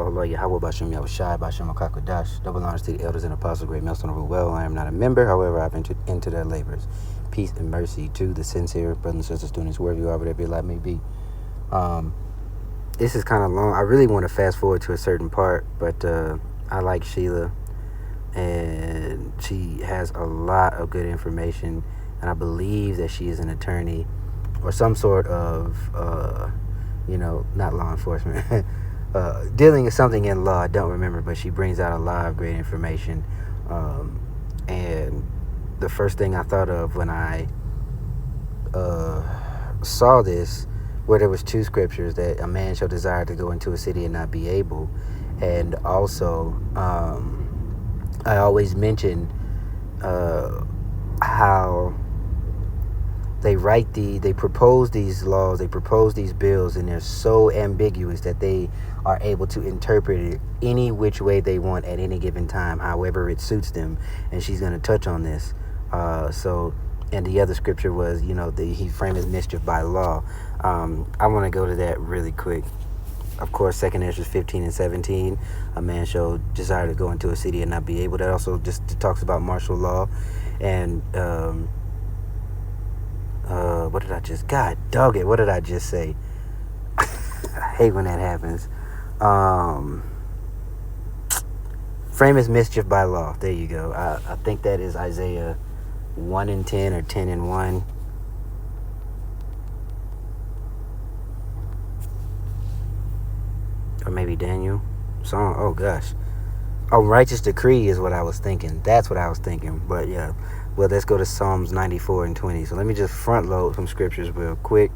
Allah, Yahweh Bashem Yahushai Bashem Akakodash. Double honors to the elders and apostles, great millstone of well. I am not a member, however, I've entered into their labors. Peace and mercy to the sincere brothers and sisters, students, wherever you are, whatever your life may be. This is kind of long. I really want to fast forward to a certain part, but I like Sheila, and she has a lot of good information, and I believe that she is an attorney or some sort of, not law enforcement, dealing with something in law. I don't remember, but she brings out a lot of great information. And the first thing I thought of when I saw this, where there was two scriptures, that a man shall desire to go into a city and not be able, and also I always mention how they propose these laws, they propose these bills, and they're so ambiguous that they are able to interpret it any which way they want at any given time, however it suits them. And she's going to touch on this. And the other scripture was, he framed his mischief by law. I want to go to that really quick. Of course, 2 Ezra 15 and 17, a man shall desire to go into a city and not be able. That also just talks about martial law. And what did I just say? I hate when that happens. Frame his mischief by law. There you go. I think that is Isaiah 1 and 10 or 10 and 1. Or maybe Daniel. Song. Oh, gosh. Oh, righteous decree is what I was thinking. That's what I was thinking. But, yeah. Well, let's go to Psalms 94 and 20. So let me just front load some scriptures real quick.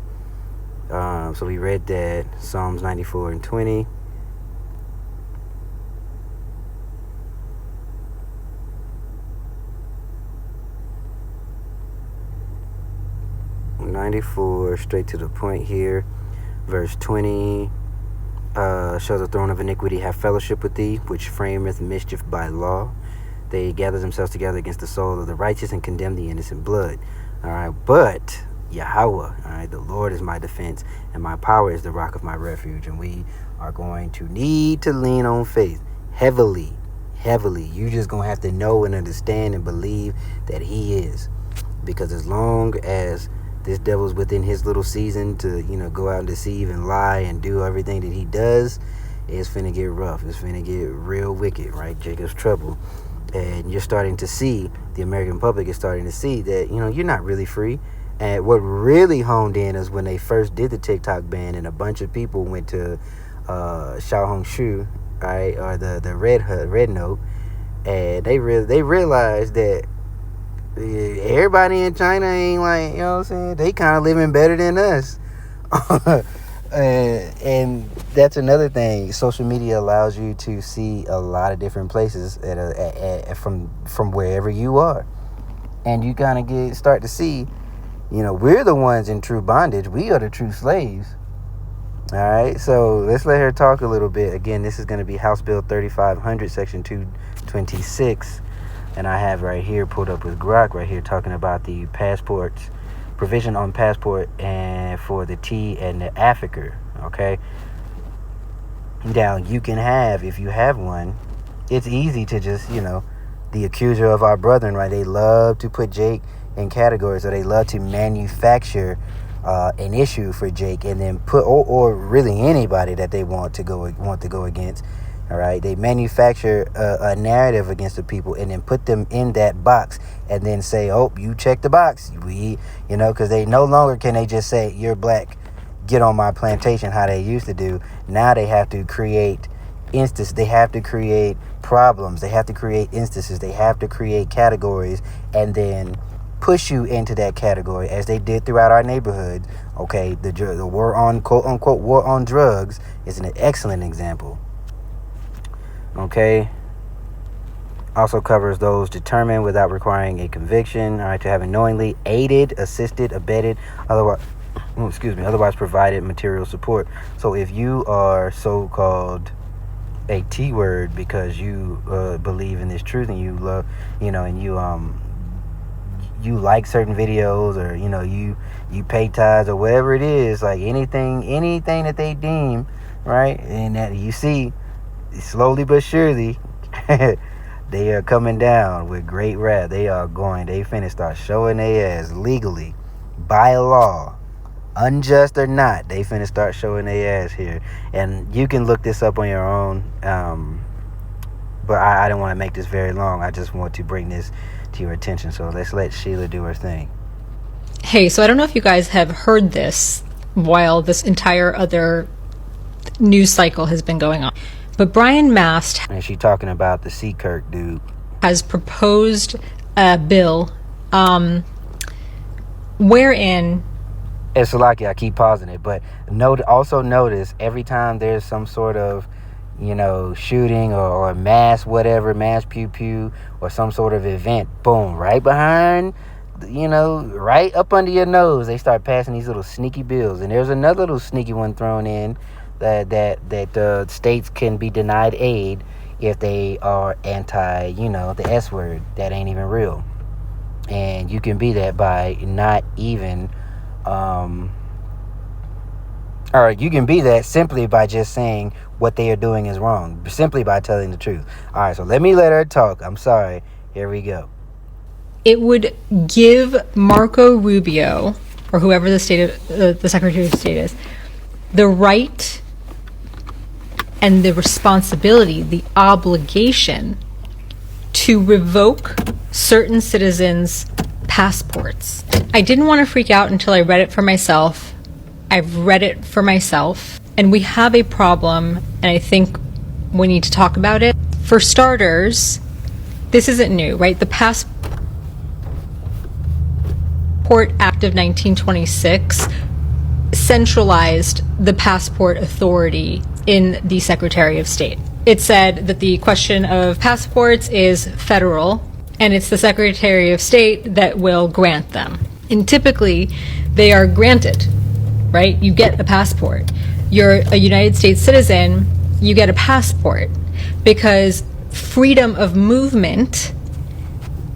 So we read that. Psalms 94 and 20. Straight to the point here. Verse 20. Shall the throne of iniquity have fellowship with thee, which frameth mischief by law? They gather themselves together against the soul of the righteous and condemn the innocent blood. All right, but Yahweh, all right, the Lord is my defense, and my power is the rock of my refuge. And we are going to need to lean on faith heavily. You just going to have to know and understand and believe that he is. Because as long as this devil's within his little season to, go out and deceive and lie and do everything that he does, it's finna get rough. It's finna get real wicked, right? Jacob's trouble. And you're starting to see, the American public is starting to see that, you're not really free. And what really honed in is when they first did the TikTok ban and a bunch of people went to Xiaohongshu, right, or the Red Note, and they realized that everybody in China ain't like, what I'm saying? They kind of living better than us. And that's another thing. Social media allows you to see a lot of different places from wherever you are. And you kind of start to see, we're the ones in true bondage. We are the true slaves. All right. So let's let her talk a little bit. Again, this is going to be House Bill 3500, Section 226. And I have right here pulled up with Grok right here talking about the passports, provision on passport and for the T and the Africa. Okay. Now you can have, if you have one, it's easy to just, the accuser of our brethren, right? They love to put Jake in categories, or they love to manufacture an issue for Jake and then put, or really anybody that they want to go against. All right, they manufacture a narrative against the people and then put them in that box and then say, oh, you check the box. Because they no longer can they just say, you're black, get on my plantation, how they used to do. Now they have to create instances. They have to create problems. They have to create instances. They have to create categories and then push you into that category, as they did throughout our neighborhood. Okay, the war on, quote unquote, war on drugs is an excellent example. Okay. Also covers those determined without requiring a conviction. All right, to have knowingly aided, assisted, abetted, otherwise provided material support. So if you are so-called a T-word because you believe in this truth and you love, and you like certain videos, or you pay tithes or whatever it is, like anything that they deem right, and that you see slowly but surely, they are coming down with great wrath. They finna start showing their ass legally, by law, unjust or not. They finna start showing their ass here. And you can look this up on your own. But I don't want to make this very long. I just want to bring this to your attention. So let's let Sheila do her thing. Hey, so I don't know if you guys have heard this while this entire other news cycle has been going on, but Brian Mast, and she talking about the Seakirk dude, has proposed a bill wherein... It's lucky I keep pausing it, but also notice every time there's some sort of, shooting or mass pew pew or some sort of event, boom, right behind, right up under your nose, they start passing these little sneaky bills. And there's another little sneaky one thrown in that states can be denied aid if they are anti, the S word. That ain't even real. And you can be that by not even, or you can be that simply by just saying what they are doing is wrong, simply by telling the truth. All right, so let her talk. I'm sorry. Here we go. It would give Marco Rubio, or whoever the Secretary of State is, the right and the responsibility, the obligation to revoke certain citizens' passports. I didn't want to freak out until I read it for myself. I've read it for myself, and we have a problem, and I think we need to talk about it. For starters, this isn't new, right? The Passport Act of 1926 centralized the passport authority in the Secretary of State. It said that the question of passports is federal, and it's the Secretary of State that will grant them. And typically, they are granted, right? You get a passport. You're a United States citizen, you get a passport, because freedom of movement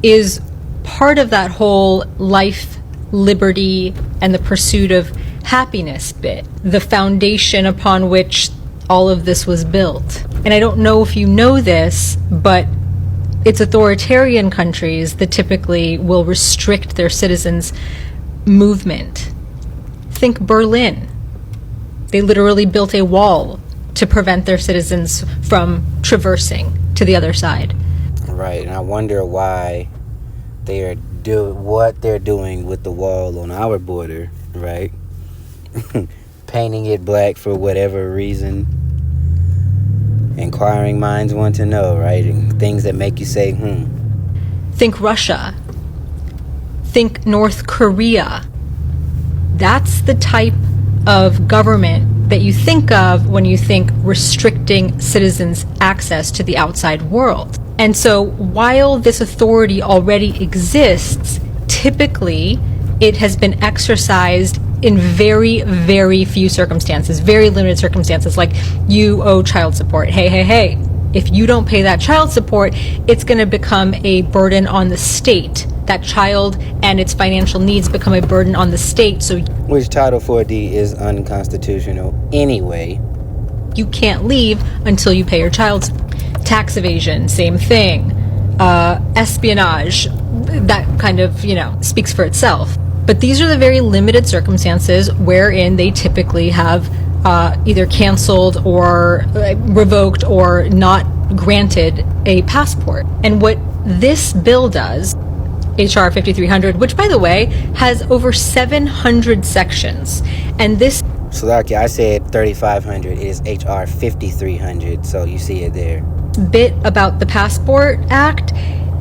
is part of that whole life, liberty, and the pursuit of happiness bit, the foundation upon which all of this was built. And I don't know if you know this, but it's authoritarian countries that typically will restrict their citizens' movement. Think Berlin. They literally built a wall to prevent their citizens from traversing to the other side. Right, and I wonder why they are what they're doing with the wall on our border, right? Painting it black for whatever reason. Inquiring minds want to know, right? And things that make you say, Think Russia. Think North Korea. That's the type of government that you think of when you think restricting citizens' access to the outside world. And so while this authority already exists, typically it has been exercised in very, very few circumstances, very limited circumstances, like you owe child support. Hey, if you don't pay that child support, it's going to become a burden on the state. That child and its financial needs become a burden on the state. So, which Title 4D is unconstitutional anyway. You can't leave until you pay your child support. Tax evasion, same thing. Espionage, that kind of, speaks for itself. But these are the very limited circumstances wherein they typically have either canceled or revoked or not granted a passport. And what this bill does, HR 5300, which, by the way, has over 700 sections. And this... Slovakia, I said 3,500. It is HR 5300, so you see it there. Bit about the Passport Act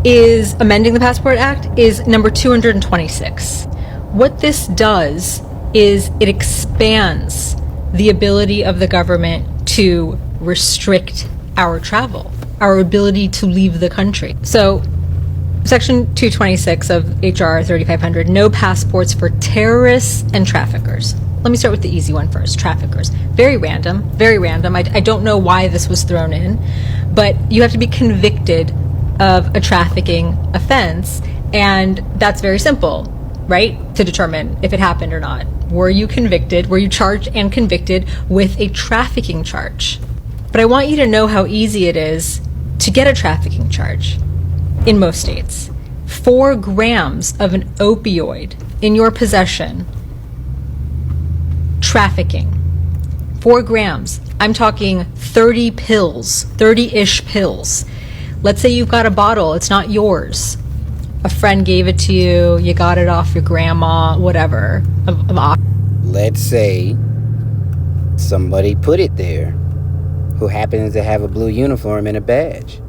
is, amending the Passport Act, is number 226. What this does is it expands the ability of the government to restrict our travel, our ability to leave the country. So, Section 226 of HR 3500, no passports for terrorists and traffickers. Let me start with the easy one first, traffickers. Very random. I don't know why this was thrown in, but you have to be convicted of a trafficking offense, and that's very simple, right? To determine if it happened or not. Were you charged and convicted with a trafficking charge? But I want you to know how easy it is to get a trafficking charge in most states. 4 grams of an opioid in your possession, trafficking. 4 grams. I'm talking 30 pills, 30-ish pills. Let's say you've got a bottle, it's not yours. A friend gave it to you, you got it off your grandma, whatever. Let's say somebody put it there who happens to have a blue uniform and a badge.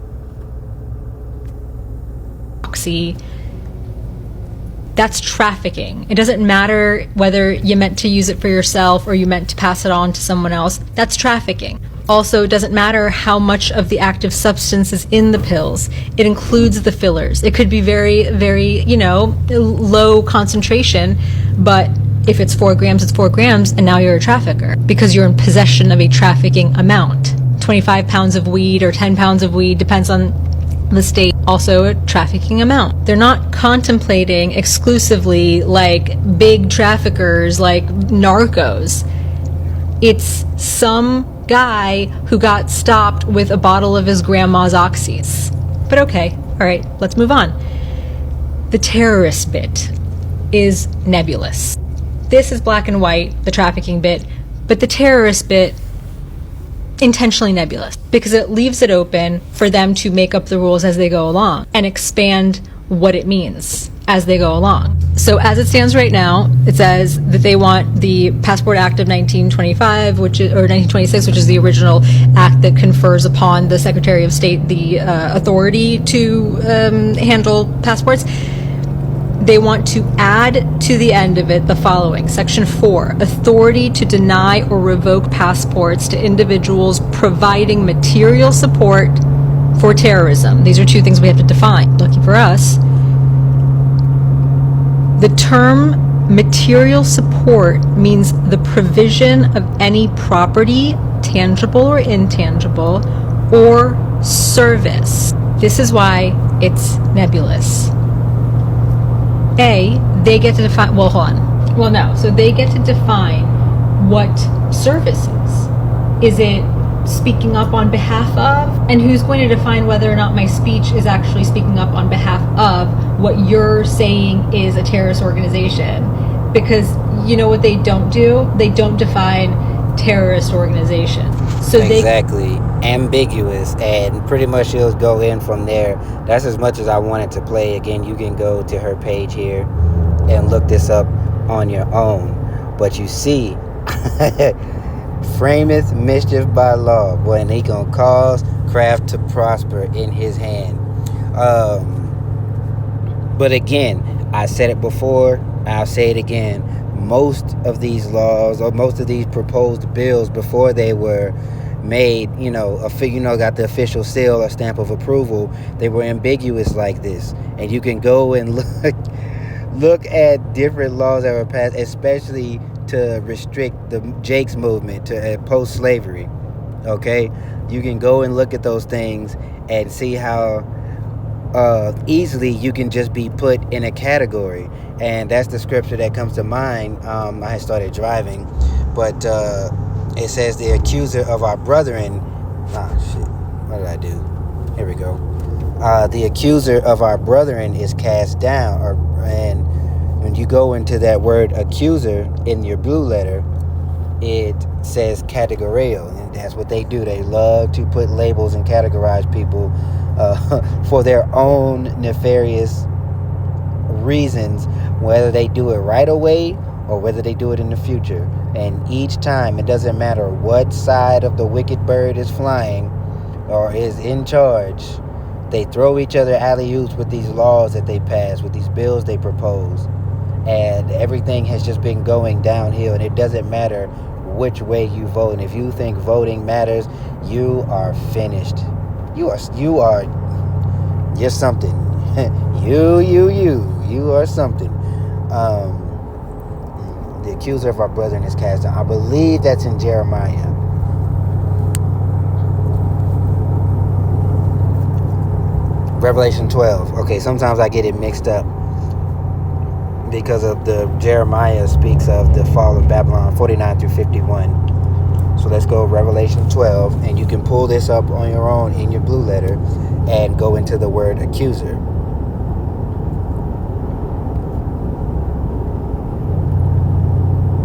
That's trafficking. It doesn't matter whether you meant to use it for yourself or you meant to pass it on to someone else. That's trafficking. Also, it doesn't matter how much of the active substance is in the pills. It includes the fillers. It could be very, very, low concentration, but if it's 4 grams, it's 4 grams, and now you're a trafficker because you're in possession of a trafficking amount. 25 pounds of weed or 10 pounds of weed, depends on the state, also a trafficking amount. They're not contemplating exclusively like big traffickers like narcos. It's some guy who got stopped with a bottle of his grandma's oxys. But okay, all right, let's move on. The terrorist bit is nebulous. This is black and white, the trafficking bit, but the terrorist bit, intentionally nebulous because it leaves it open for them to make up the rules as they go along and expand what it means as they go along. So as it stands right now, it says that they want the Passport Act of 1925, or 1926, which is the original act that confers upon the Secretary of State the authority to handle passports. They want to add to the end of it the following. Section 4, authority to deny or revoke passports to individuals providing material support for terrorism. These are 2 things we have to define. Lucky for us. The term material support means the provision of any property, tangible or intangible, or service. This is why it's nebulous. They get to define, so they get to define what service is. Is it speaking up on behalf of? And who's going to define whether or not my speech is actually speaking up on behalf of what you're saying is a terrorist organization? Because you know what they don't do? They don't define terrorist organization. So exactly. Ambiguous, and pretty much it'll go in from there. That's as much as I wanted to play. Again, you can go to her page here and look this up on your own. But you see, frameth mischief by law, boy, and he gonna cause craft to prosper in his hand. But again, I said it before, I'll say it again. Most of these laws, or most of these proposed bills, before they were made, got the official seal or stamp of approval, they were ambiguous like this. And you can go and look at different laws that were passed, especially to restrict the Jake's movement to post-slavery. Okay, you can go and look at those things and see how easily you can just be put in a category. And that's the scripture that comes to mind. I had started driving, but it says the accuser of our brethren. What did I do? Here we go. The accuser of our brethren is cast down. And when you go into that word accuser in your blue letter, it says categorial, and that's what they do. They love to put labels and categorize people for their own nefarious reasons, whether they do it right away or whether they do it in the future. And each time, it doesn't matter what side of the wicked bird is flying or is in charge, they throw each other alley-oops with these laws that they pass, with these bills they propose. And everything has just been going downhill, and it doesn't matter which way you vote. And if you think voting matters, you are finished. You're something. You are something. The accuser of our brethren is cast down. I believe that's in Jeremiah. Revelation 12. Okay, sometimes I get it mixed up because of the Jeremiah speaks of the fall of Babylon 49 through 51. So let's go Revelation 12, and you can pull this up on your own in your blue letter and go into the word accuser.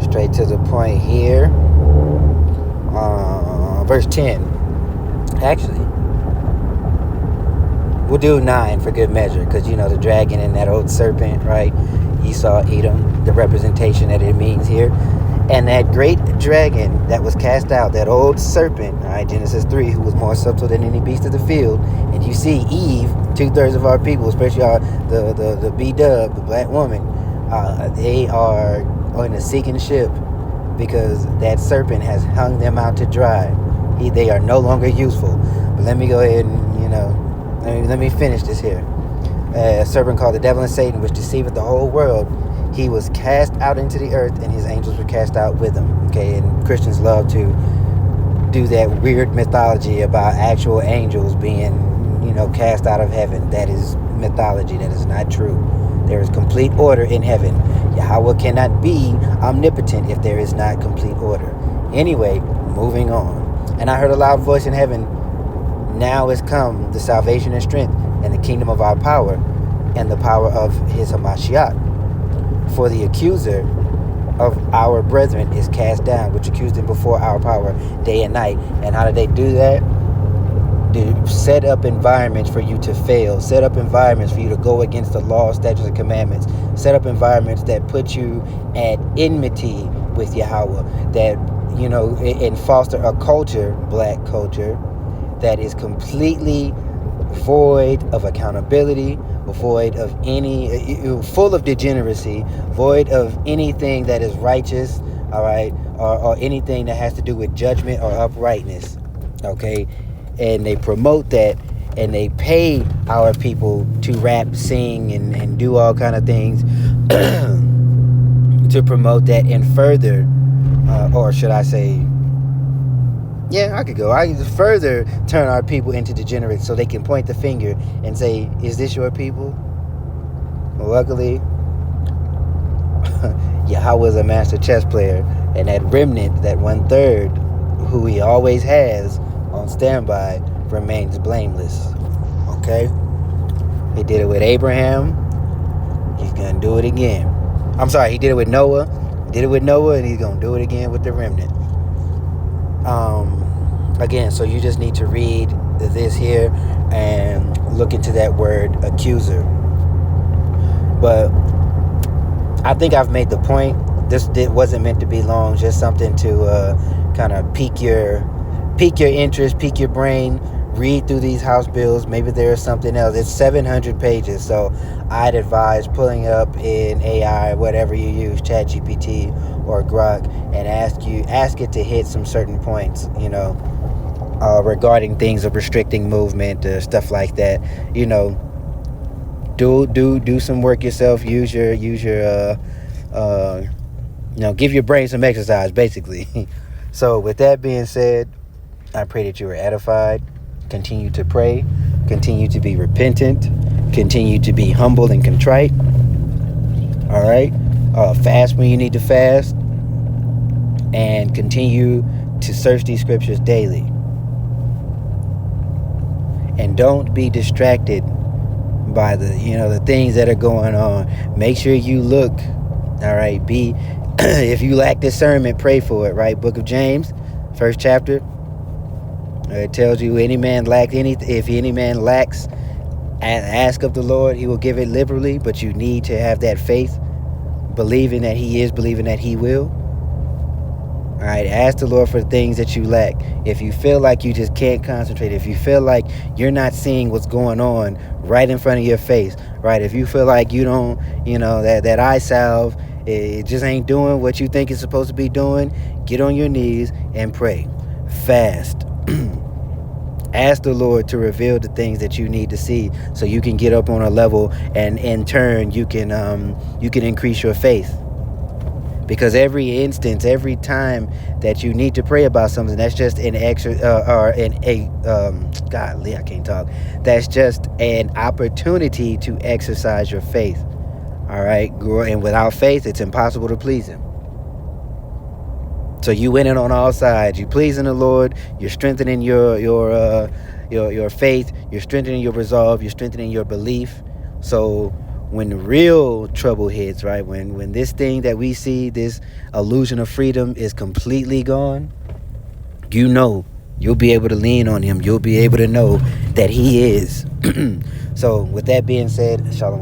Straight to the point here. Verse 10. Actually, we'll do 9 for good measure, because the dragon and that old serpent, right? Esau, Edom, the representation that it means here. And that great dragon that was cast out, that old serpent, all right, Genesis 3, who was more subtle than any beast of the field. And you see Eve, 2/3 of our people, especially the B-dub, the black woman, they are on a sinking ship because that serpent has hung them out to dry. They are no longer useful. But let me go ahead and, let me finish this here. A serpent called the devil and Satan, which deceiveth the whole world. He was cast out into the earth, and his angels were cast out with him. Okay, and Christians love to do that weird mythology about actual angels being, cast out of heaven. That is mythology. That is not true. There is complete order in heaven. Yahweh cannot be omnipotent if there is not complete order. Anyway, moving on. And I heard a loud voice in heaven, now is come the salvation and strength and the kingdom of our power and the power of his Hamashiach. For the accuser of our brethren is cast down, which accused them before our power day and night. And how did they do that? They set up environments for you to fail. Set up environments for you to go against the law, statutes, and commandments. Set up environments that put you at enmity with Yahweh. That, and foster a culture, black culture, that is completely void of accountability, void of full of degeneracy, void of anything that is righteous, all right, or anything that has to do with judgment or uprightness, okay? And they promote that, and they pay our people to rap, sing, and do all kind of things to promote that and further, or should I say, I can further turn our people into degenerates so they can point the finger and say, is this your people? Well, luckily, Yahweh is a master chess player, and that remnant, that 1/3, who he always has on standby, remains blameless. Okay? He did it with Abraham. He's going to do it again. I'm sorry, he did it with Noah. He did it with Noah, and he's going to do it again with the remnant. Again, so you just need to read this here and look into that word accuser. But I think I've made the point. This wasn't meant to be long, just something to kind of pique your interest, pique your brain. Read through these house bills. Maybe there's something else. It's 700 pages, so I'd advise pulling up in AI, whatever you use, ChatGPT or Grok, and ask it to hit some certain points, regarding things of restricting movement, stuff like that. Do some work yourself. Use your give your brain some exercise, basically. So with that being said, I pray that you are edified. Continue to pray. Continue to be repentant. Continue to be humble and contrite. All right. Fast when you need to fast. And continue to search these scriptures daily. And don't be distracted by the things that are going on. Make sure you look. All right. If you lack discernment, pray for it. Right. Book of James, 1st chapter. It tells you if any man lacks, ask of the Lord, he will give it liberally. But you need to have that faith, believing that he is, believing that he will. All right, ask the Lord for things that you lack. If you feel like you just can't concentrate, if you feel like you're not seeing what's going on right in front of your face, right? If you feel like you don't, that eye salve, it just ain't doing what you think it's supposed to be doing, get on your knees and pray. Fast. Ask the Lord to reveal the things that you need to see so you can get up on a level, and in turn you can increase your faith. Because every time that you need to pray about something, that's just That's just an opportunity to exercise your faith. All right, and without faith, it's impossible to please Him. So you winning on all sides. You pleasing the Lord. You're strengthening your faith. You're strengthening your resolve. You're strengthening your belief. So when the real trouble hits, right? When this thing that we see, this illusion of freedom, is completely gone, you'll be able to lean on him. You'll be able to know that he is. So with that being said, Shalom.